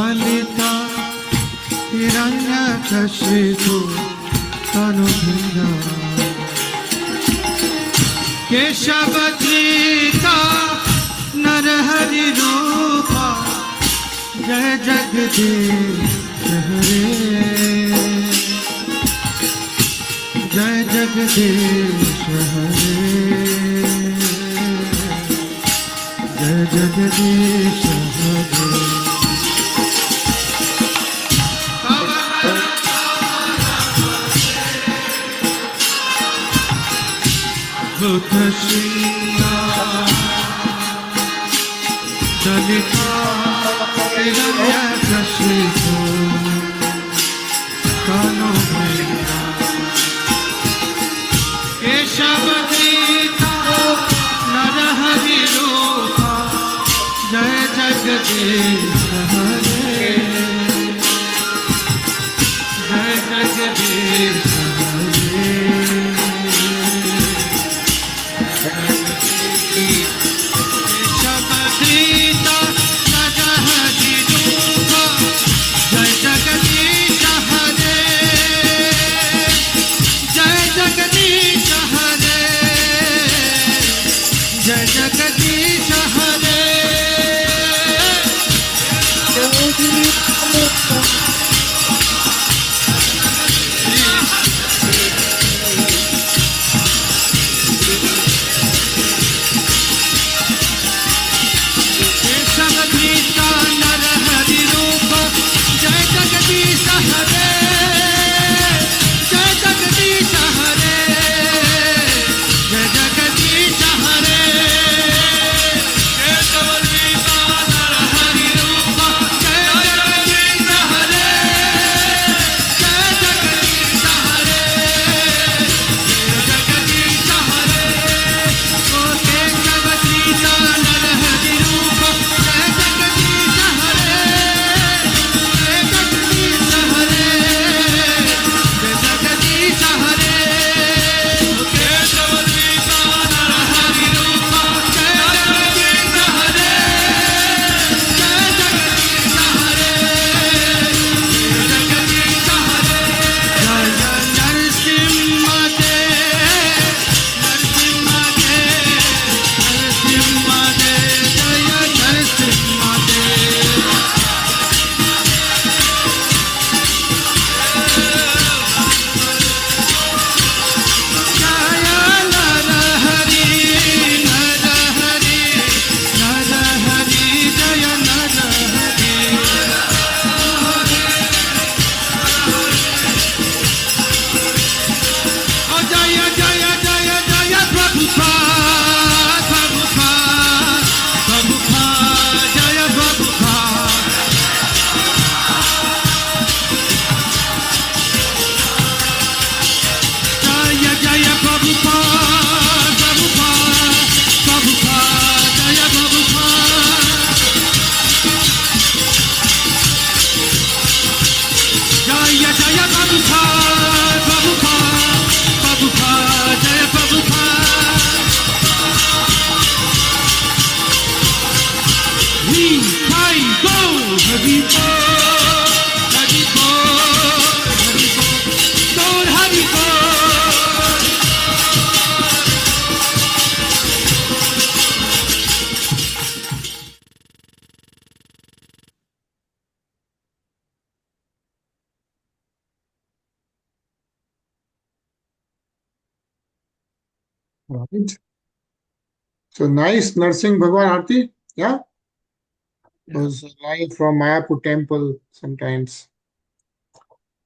Lalita Hiranyakashipu तनु वृंदावन केशवधृता नरहरि रूपा जय जगदीश हरे जय जगदीश हरे जय जगदीश हरे बुद्ध श्रृंगार ललिता हिरण्यकशिपु तनु वृंदावन केशवधृता नरहरि रूपा जय जगदीश हरे जय जगदीश हरे केशवधृता नरहरि रूपा जय जगदीश हरे जय जगदीश हरे जय जगदीश हरे केशवधृता नरहरि रूप जय जगदीश हरे जय जगदीश हरे जय जगदीश हरे केशवधृता नरहरि रूप जय जगदीश हरे जय जगदीश हरे जय जगदीश हरे ओ केशवधृता नरहरि रूप जय जगदीश हरे जय जगदीश हरे जय जगदीश हरे ओ केशवधृता नरहरि रूप जय जगदीश हरे जय जगदीश हरे जय जगदीश हरे जय नरसिंह देव नरसिंह देव नरसिंह देव जय नरसिंह देव जय नरहरि नरहरि नरहरि जय नरहरि ओ जय जय जय जय प्रभुपाद प्रभुपाद प्रभुपाद जय प्रभुपाद जय जय प्रभुपाद प्रभुपाद प्रभुपाद जय प्रभुपाद जय जय प्रभुपाद प्रभुपाद प्रभुपाद जय Prabhupada We I go Hari Bol Hari Bol Hari Bol Lord Hari Bol Right. So nice Narsingh Bhagwan Aarti. Yeah. It was live from Mayapur temple sometimes.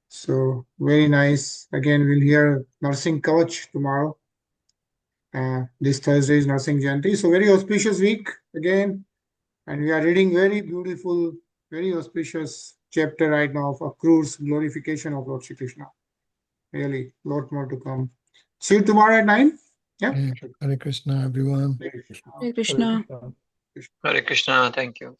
So very nice. Again, we'll hear Narsingh Kavach tomorrow. This Thursday is Narsingh Jayanti. So very auspicious week again. And we are reading very beautiful, very auspicious chapter right now of Akrūr's glorification of Lord Shri Krishna. Really, a lot more to come. See you tomorrow at 9. Yeah. Hare Krishna, everyone. Hare Krishna. Hare Krishna. Hare Krishna. Thank you.